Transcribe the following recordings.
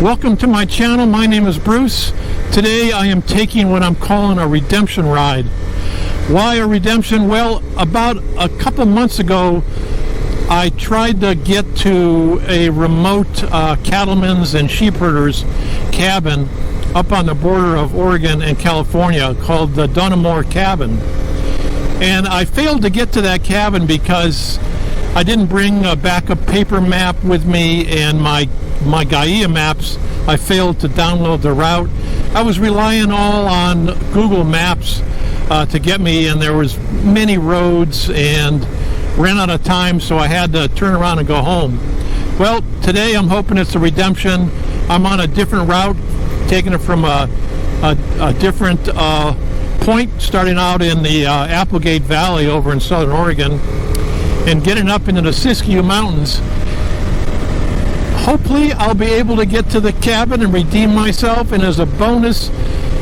Welcome to my channel. My name is Bruce. Today I am taking what I'm calling a redemption ride. Why a redemption? Well, about a couple months ago I tried to get to a remote cattleman's and sheep herder's cabin up on the border of Oregon and California called the Donomore cabin. And I failed to get to that cabin because I didn't bring a backup paper map with me, and my Gaia maps, I failed to download the route. I was relying all on Google Maps to get me, and there was many roads and ran out of time, so I had to turn around and go home. Well, today I'm hoping it's a redemption. I'm on a different route, taking it from a different point, starting out in the Applegate Valley over in southern Oregon and getting up into the Siskiyou Mountains. Hopefully I'll be able to get to the cabin and redeem myself, and as a bonus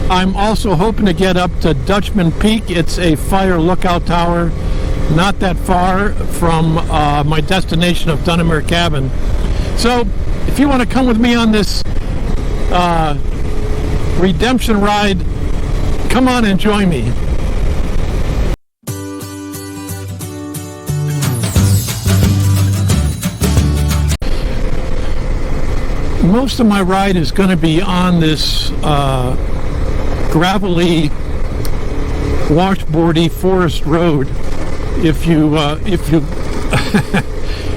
I'm also hoping to get up to Dutchman Peak. It's a fire lookout tower not that far from my destination of Donomore cabin. So if you want to come with me on this redemption ride, come on and join me. Most of my ride is going to be on this gravelly, washboardy forest road. If you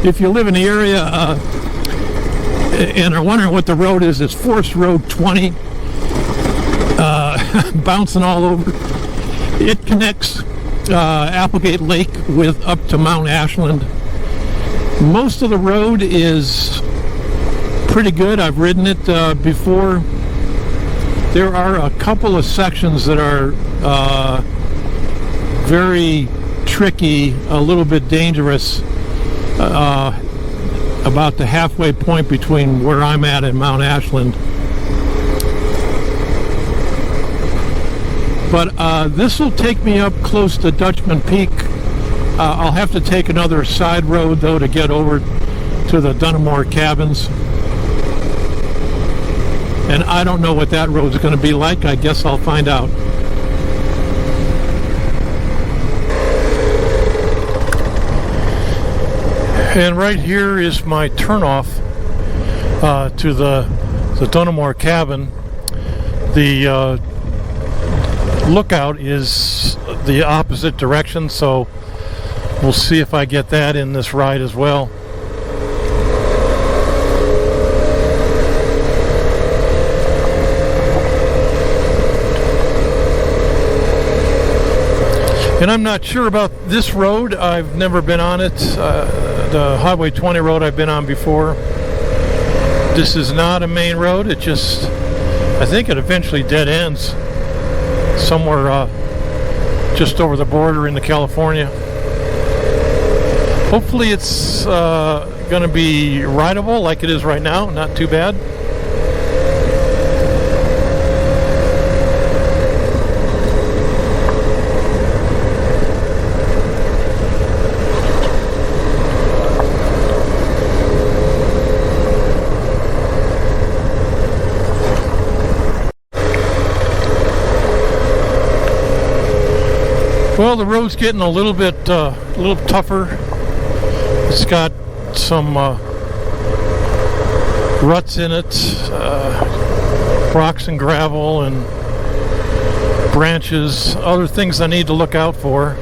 if you live in the area and are wondering what the road is, it's Forest Road 20, bouncing all over. It connects Applegate Lake with up to Mount Ashland. Most of the road is pretty good. I've ridden it before. There are a couple of sections that are very tricky, a little bit dangerous, about the halfway point between where I'm at and Mount Ashland. But this will take me up close to Dutchman Peak. I'll have to take another side road though to get over to the Donomore cabins. And I don't know what that road's going to be like. I guess I'll find out. And right here is my turnoff to the Donomore cabin. The lookout is the opposite direction, so we'll see if I get that in this ride as well. And I'm not sure about this road. I've never been on it. The Highway 20 road I've been on before. This is not a main road. It just, I think it eventually dead ends somewhere just over the border into California. Hopefully it's going to be rideable like it is right now. Not too bad. Well, the road's getting a little bit tougher. It's got some ruts in it, rocks and gravel and branches, other things I need to look out for.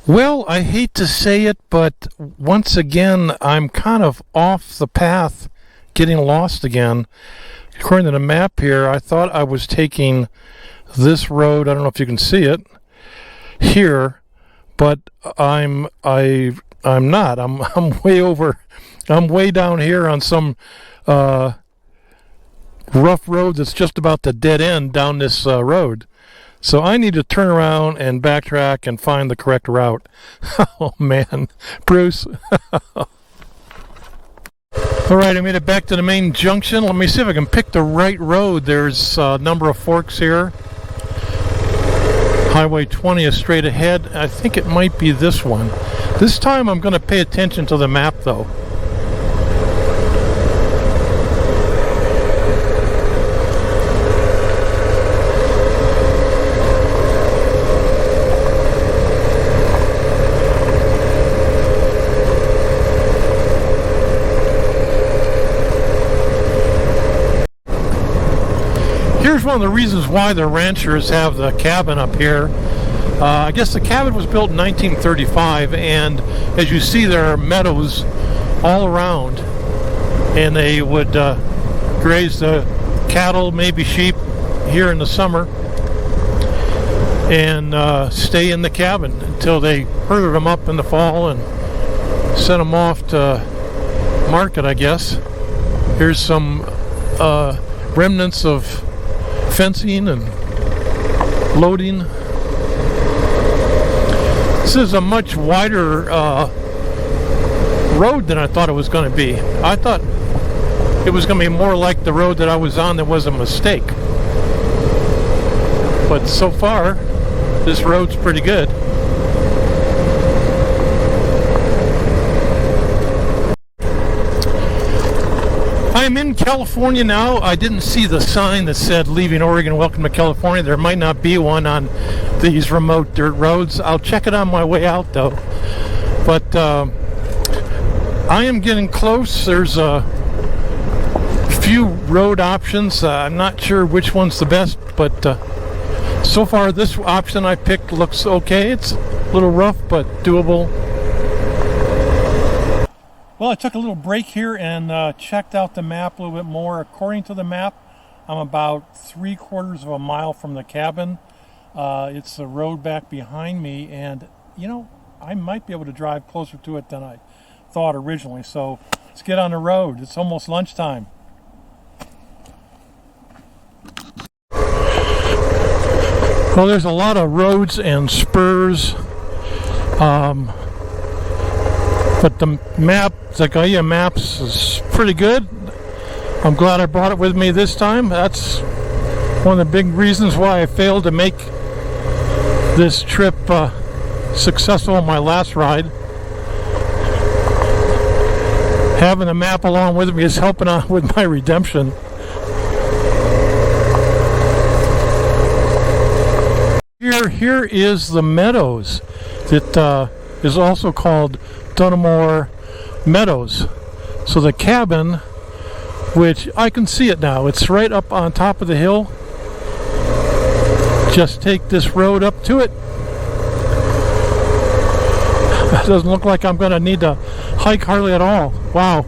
Well, I hate to say it, but once again, I'm kind of off the path, getting lost again. According to the map here, I thought I was taking this road. I don't know if you can see it here, but I'm not. I'm way over. I'm way down here on some rough road that's just about to dead end down this road. So I need to turn around and backtrack and find the correct route. Oh man, Bruce. Alright, I made it back to the main junction. Let me see if I can pick the right road. There's a number of forks here. Highway 20 is straight ahead. I think it might be this one. This time I'm going to pay attention to the map though. Here's one of the reasons why the ranchers have the cabin up here. I guess the cabin was built in 1935, and as you see, there are meadows all around, and they would graze the cattle, maybe sheep, here in the summer, and stay in the cabin until they herded them up in the fall and sent them off to market, I guess. Here's some remnants of fencing and loading. This is a much wider road than I thought it was going to be. I thought it was going to be more like the road that I was on that was a mistake. But so far, this road's pretty good. I'm in California now. I didn't see the sign that said leaving Oregon, welcome to California. There might not be one on these remote dirt roads. I'll check it on my way out though. But I am getting close. There's a few road options. I'm not sure which one's the best, but so far this option I picked looks okay. It's a little rough, but doable. Well, I took a little break here and checked out the map a little bit more. According to the map, I'm about 3/4 of a mile from the cabin. It's the road back behind me, and you know, I might be able to drive closer to it than I thought originally. So let's get on the road. It's almost lunchtime. Well, there's a lot of roads and spurs. But the map, the Gaia Maps, is pretty good. I'm glad I brought it with me this time. That's one of the big reasons why I failed to make this trip successful on my last ride. Having the map along with me is helping out with my redemption. Here is the meadows that is also called Donomore Meadows. So the cabin, which I can see it now, it's right up on top of the hill. Just take this road up to it. It doesn't look like I'm going to need to hike hardly at all. Wow.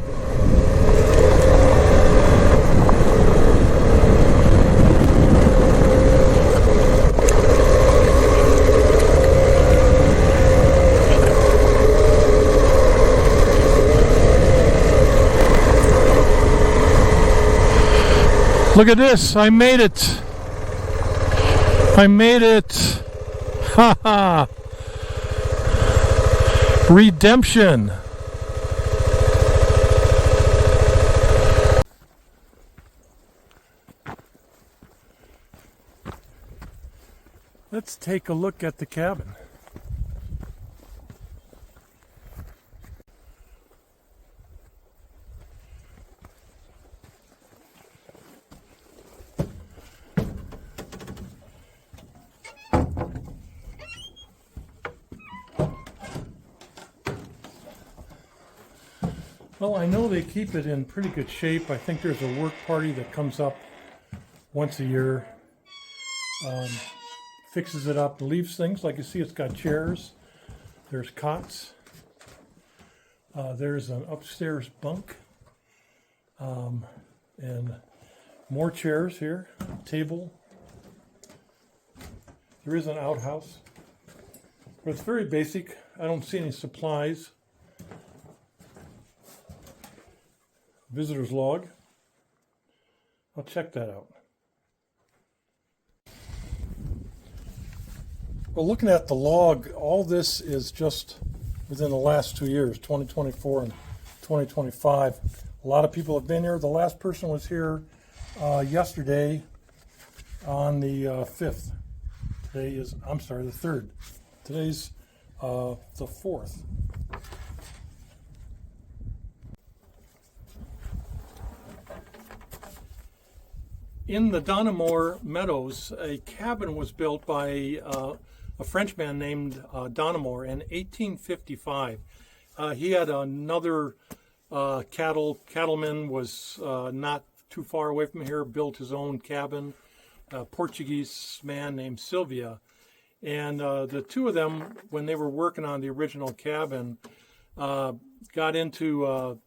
Look at this, I made it. I made it. Ha ha. Redemption. Let's take a look at the cabin. Well, I know they keep it in pretty good shape. I think there's a work party that comes up once a year, fixes it up, leaves things. Like you see, it's got chairs, there's cots, there's an upstairs bunk, and more chairs here, table. There is an outhouse, but it's very basic. I don't see any supplies. Visitor's log. I'll check that out. Well, looking at the log, all this is just within the last 2 years, 2024 and 2025. A lot of people have been here. The last person was here yesterday on the 5th. Today is, I'm sorry, the 3rd. Today's the 4th. In the Donomore meadows, a cabin was built by a Frenchman named Donomore in 1855. He had another cattleman was not too far away from here, built his own cabin, a Portuguese man named Sylvia. And the two of them, when they were working on the original cabin, got into,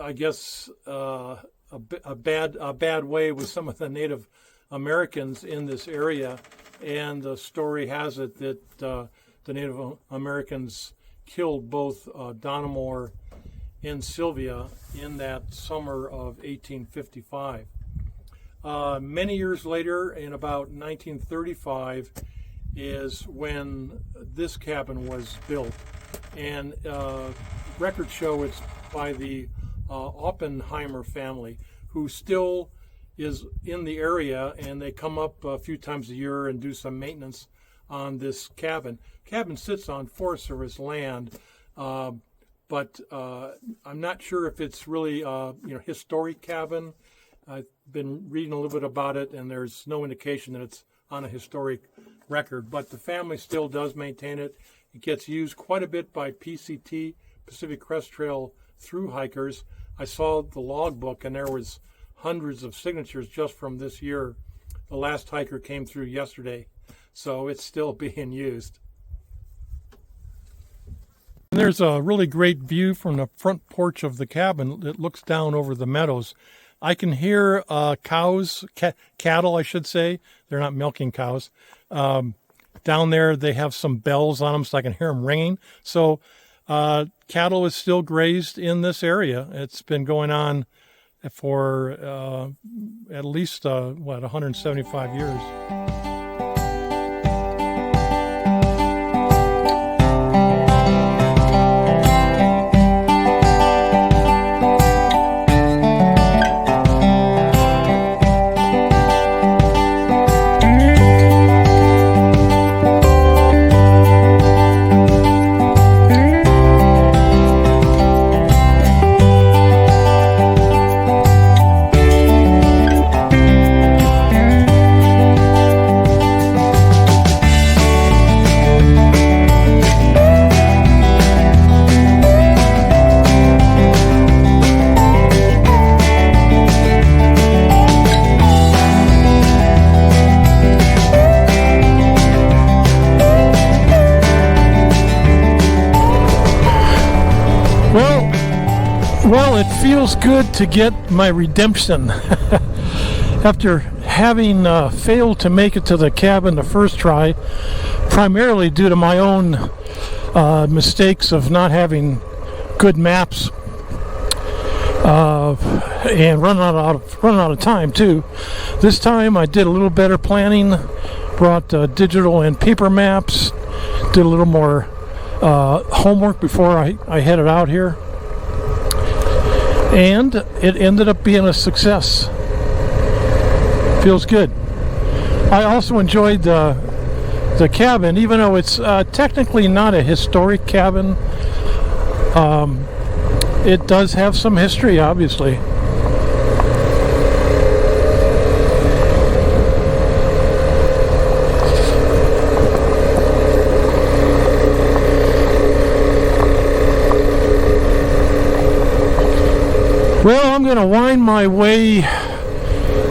I guess, a bad way with some of the Native Americans in this area, and the story has it that the Native Americans killed both Donomore and Sylvia in that summer of 1855. Many years later, in about 1935, is when this cabin was built, and records show it's by the Oppenheimer family, who still is in the area, and they come up a few times a year and do some maintenance on this cabin. Cabin sits on Forest Service land, but I'm not sure if it's really historic cabin. I've been reading a little bit about it, and there's no indication that it's on a historic record, but the family still does maintain it. It gets used quite a bit by PCT, Pacific Crest Trail through hikers. I saw the logbook, and there was hundreds of signatures just from this year. The last hiker came through yesterday, so it's still being used. And there's a really great view from the front porch of the cabin that looks down over the meadows. I can hear cows, cattle, I should say. They're not milking cows. Down there, they have some bells on them, so I can hear them ringing. So cattle is still grazed in this area. It's been going on for at least 175 years. Well, it feels good to get my redemption. After having failed to make it to the cabin the first try, primarily due to my own mistakes of not having good maps and running out of time too. This time I did a little better planning, brought digital and paper maps, did a little more homework before I headed out here. And it ended up being a success. Feels good. I also enjoyed the cabin, even though it's technically not a historic cabin. It does have some history, obviously. Well, I'm going to wind my way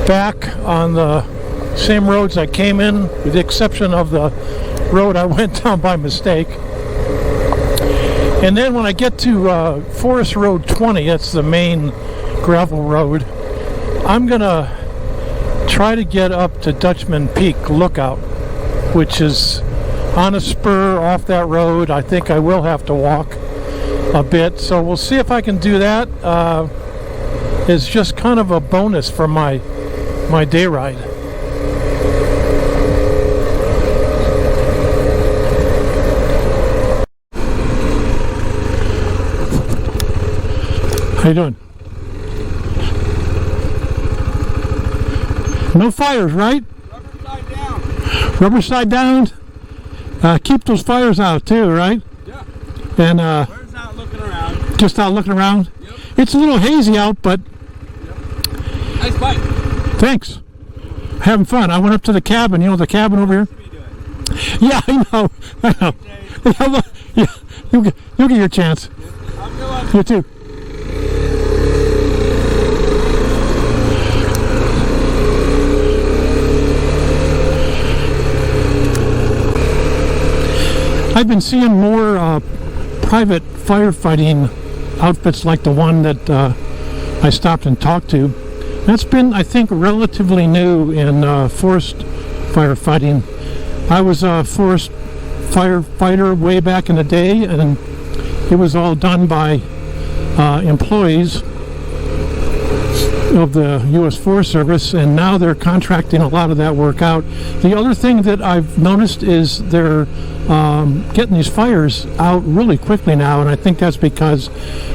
back on the same roads I came in, with the exception of the road I went down by mistake. And then when I get to Forest Road 20, that's the main gravel road, I'm going to try to get up to Dutchman Peak Lookout, which is on a spur off that road. I think I will have to walk a bit, so we'll see if I can do that. It's just kind of a bonus for my day ride. you doing? No fires, right? Rubber side down. Rubber side down. Keep those fires out too, right? Yeah. And Bird's out looking around. just out looking around. Yep. It's a little hazy out, but Yep. Nice bike. thanks. Having fun. I went up to the cabin. You know the cabin over here? Yeah, I know. I know. Yeah, you'll get your chance. I'm going. You too. I've been seeing more private firefighting outfits like the one that I stopped and talked to. That's been, I think, relatively new in forest firefighting. I was a forest firefighter way back in the day, and it was all done by employees of the U.S. Forest Service, and now they're contracting a lot of that work out. The other thing that I've noticed is they're getting these fires out really quickly now, and I think that's because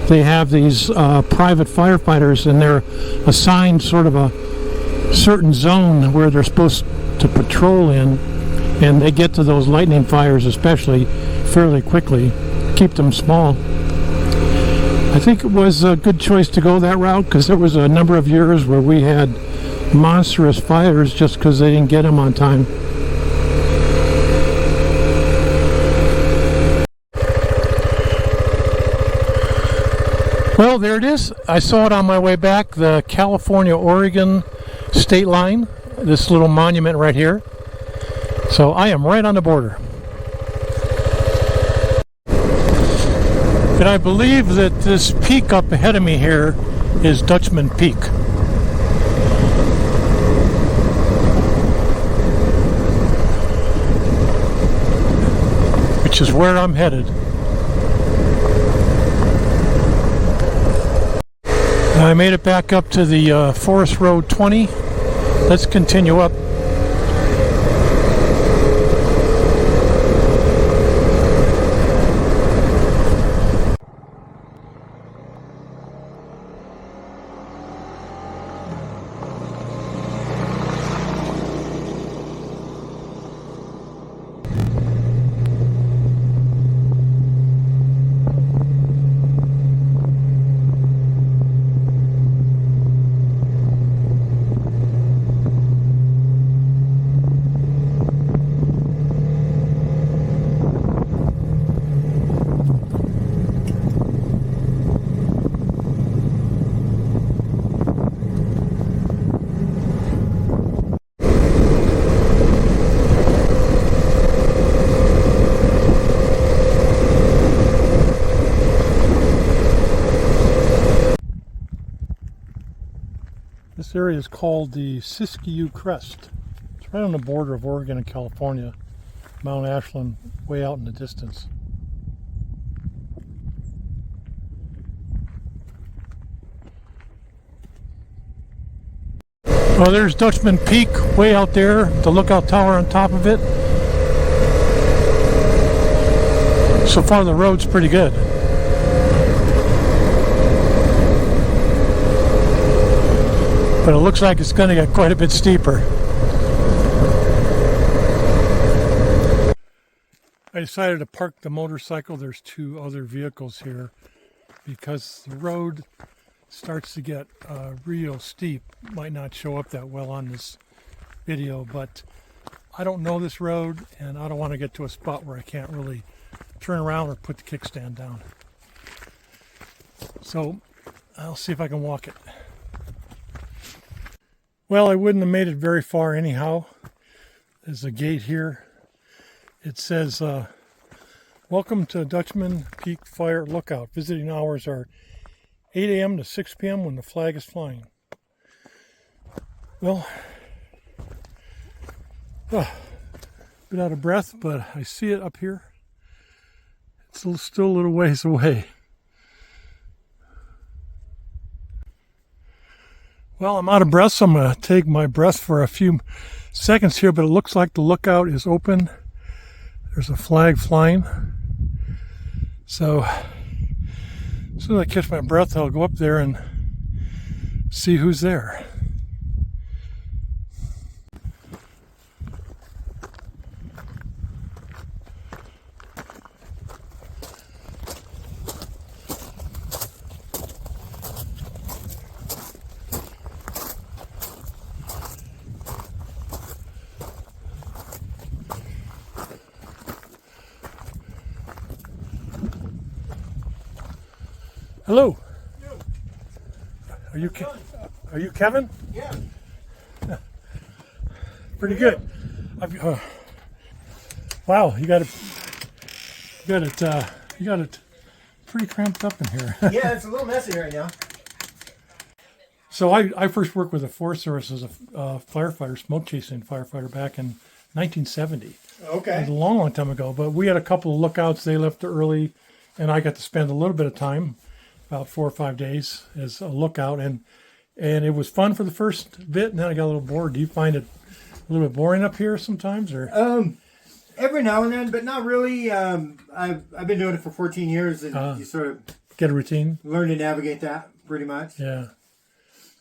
they have these private firefighters, and they're assigned sort of a certain zone where they're supposed to patrol in, and they get to those lightning fires especially fairly quickly, keep them small. I think it was a good choice to go that route, because there was a number of years where we had monstrous fires just because they didn't get them on time. Well, there it is. I saw it on my way back, the California-Oregon state line, this little monument right here. So I am right on the border. And I believe that this peak up ahead of me here is Dutchman Peak. Which is where I'm headed. I made it back up to the Forest Road 20. Let's continue up. This area is called the Siskiyou Crest. It's right on the border of Oregon and California. Mount Ashland, way out in the distance. Well, there's Dutchman Peak way out there, the lookout tower on top of it. So far the road's pretty good. But it looks like it's going to get quite a bit steeper. I decided to park the motorcycle. There's two other vehicles here because the road starts to get real steep. Might not show up that well on this video, but I don't know this road and I don't want to get to a spot where I can't really turn around or put the kickstand down. So I'll see if I can walk it. Well, I wouldn't have made it very far anyhow. There's a gate here. It says, welcome to Dutchman Peak Fire Lookout. Visiting hours are 8 a.m. to 6 p.m. when the flag is flying. Well, a bit out of breath, but I see it up here. It's still a little ways away. Well, I'm out of breath, so I'm going to take my breath for a few seconds here, but it looks like the lookout is open. There's a flag flying. So soon as I catch my breath, I'll go up there and see who's there. Hello. Are you Kevin? Yeah. Pretty good. Wow, you got it pretty cramped up in here. Yeah, it's a little messy right now. So I first worked with the Forest Service as a firefighter, smoke chasing firefighter back in 1970. It Okay. was a long, long time ago, but we had a couple of lookouts. They left early, and I got to spend a little bit of time, about 4 or 5 days, as a lookout, and it was fun for the first bit, and then I got a little bored. Do you find it a little bit boring up here sometimes, or? Every now and then, but not really. I've been doing it for 14 years, and you sort of Get a routine? learn to navigate that pretty much. Yeah.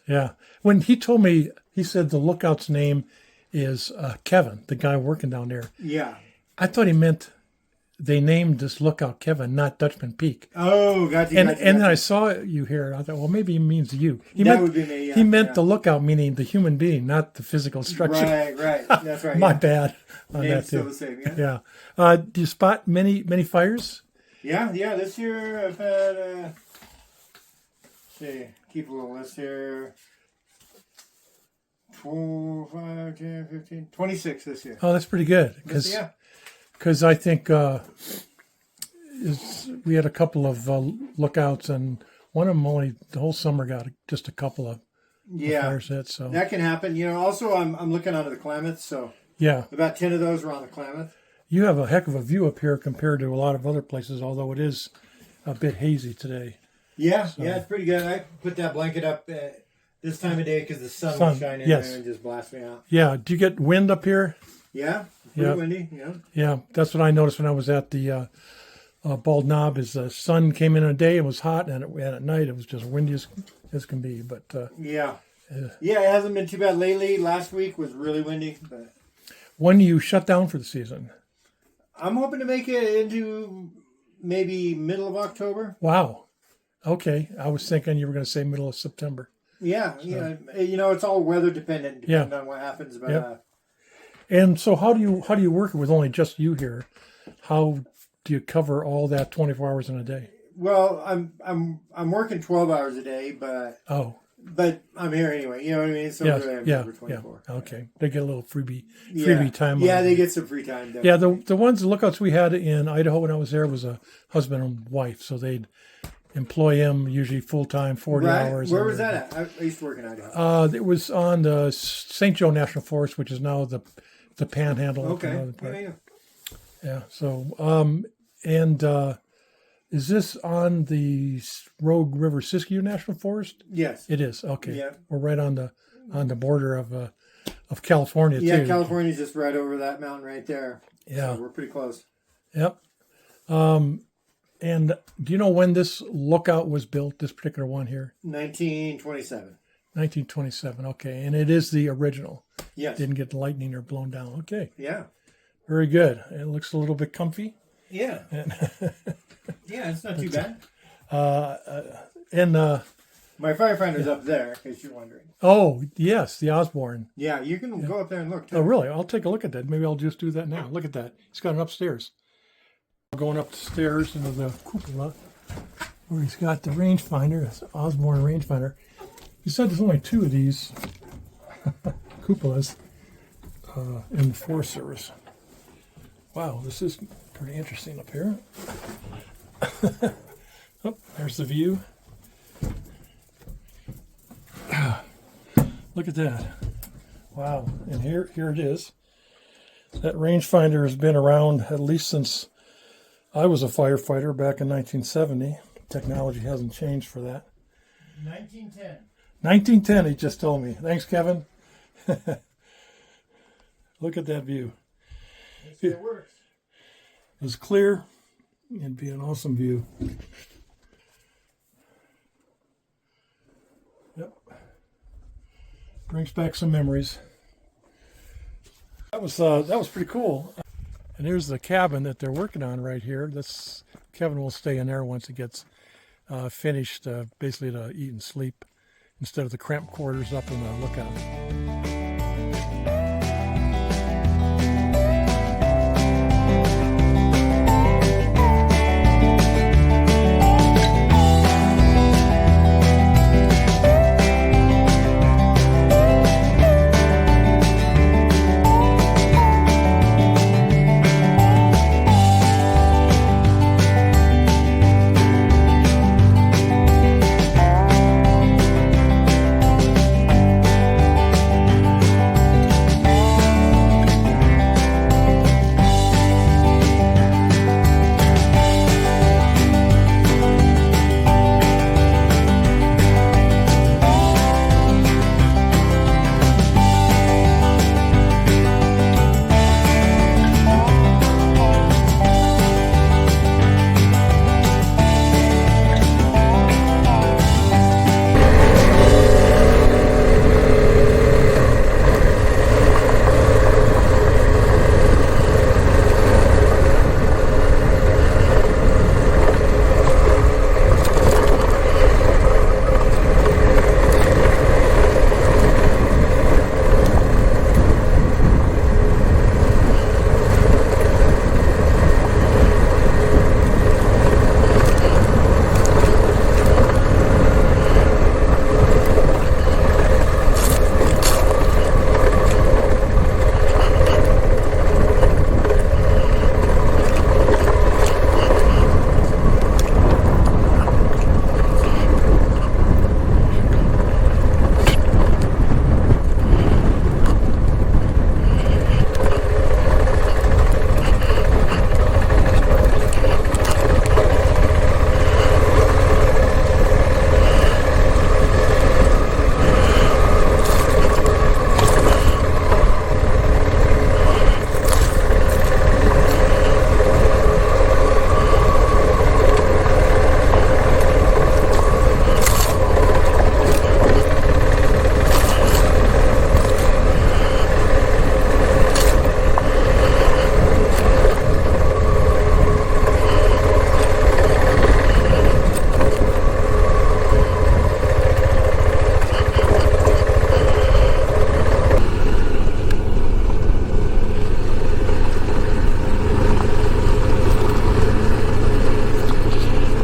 Yeah. When he told me, he said the lookout's name is Kevin, the guy working down there. Yeah. I thought he meant they named this lookout Kevin, not Dutchman Peak. Oh, gotcha. And then I saw you here, and I thought, well, maybe he means you. Would be me. Yeah, he meant the lookout, meaning the human being, not the physical structure. Right. That's right. My bad on Name's that too. still the same. Yeah. Yeah. Do you spot many fires? Yeah. This year I've had. Let's see, keep a little list here. 4, 5, 10, 15, 26 this year. Oh, that's pretty good. Because I think we had a couple of lookouts, and one of them only the whole summer got just a couple of fires hit. So that can happen. Also, I'm looking onto the Klamath, so yeah, about 10 of those are on the Klamath. You have a heck of a view up here compared to a lot of other places, although it is a bit hazy today. Yeah, it's pretty good. I put that blanket up this time of day because the sun was shining there and just blast me out. Yeah. Do you get wind up here? Yeah. Pretty windy. Yeah. Yeah. That's what I noticed when I was at the Bald Knob. Is the sun came in a day, it was hot, and at night it was just windy as can be. But yeah, it hasn't been too bad lately. Last week was really windy. But when do you shut down for the season? I'm hoping to make it into maybe middle of October. Wow. Okay. I was thinking you were going to say middle of September. Yeah. It's all weather dependent, depending on what happens. But and so how do you work it with only just you here? How do you cover all that 24 hours in a day? Well, I'm working 12 hours a day, but I'm here anyway. You know what I mean? So really I'm here for 24. Okay, they get a little freebie time. Yeah, they get some free time. Definitely. Yeah, the lookouts we had in Idaho when I was there was a husband and wife, so they'd employ him usually full time, 40 hours. Where was that at? I used to work in Idaho. It was on the St. Joe National Forest, which is now the Panhandle. Okay. Yeah. So, is this on the Rogue River Siskiyou National Forest? Yes. It is. Okay. Yeah. We're right on the border of California too. Yeah, California's just right over that mountain right there. Yeah. So we're pretty close. Yep. And do you know when this lookout was built, this particular one here? 1927. 1927. Okay. And it is the original. Yes. Didn't get lightning or blown down. Okay. Yeah. Very good. It looks a little bit comfy. Yeah. Yeah, it's not too bad. My firefighter's up there, in case you're wondering. Oh, yes, the Osborne. Yeah, you can go up there and look, too. Oh, really? I'll take a look at that. Maybe I'll just do that now. Look at that. He's got it upstairs. Going up the stairs into the cupola where he's got the rangefinder, it's Osborne rangefinder. He said there's only 2 of these cupolas in the Forest Service. Wow, this is pretty interesting up here. Oh, there's the view. Look at that. Wow, and here it is. That rangefinder has been around at least since I was a firefighter back in 1970. Technology hasn't changed for that. 1910. 1910, he just told me. Thanks, Kevin. Look at that view. It works. It was clear. It'd be an awesome view. Brings back some memories. That was pretty cool. And here's the cabin that they're working on right here. Kevin will stay in there once it gets finished, basically to eat and sleep instead of the cramped quarters up in the lookout.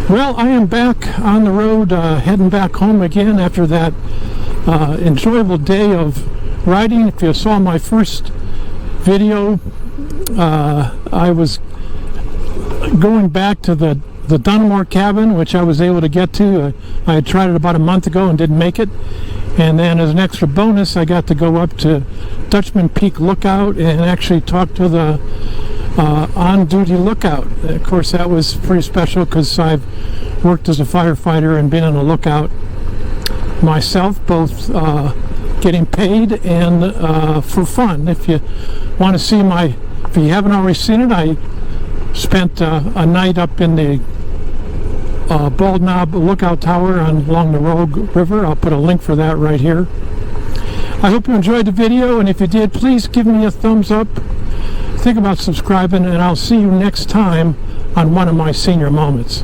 Well, I am back on the road, heading back home again after that enjoyable day of riding. If you saw my first video, I was going back to the Donomore cabin, which I was able to get to. I had tried it about a month ago and didn't make it. And then as an extra bonus, I got to go up to Dutchman Peak Lookout and actually talk to the on-duty lookout. Of course, that was pretty special because I've worked as a firefighter and been on a lookout myself, both getting paid and for fun. If you want to see if you haven't already seen it, I spent a night up in the Bald Knob Lookout Tower along the Rogue River. I'll put a link for that right here. I hope you enjoyed the video, and if you did, please give me a thumbs up. Think about subscribing, and I'll see you next time on one of my senior moments.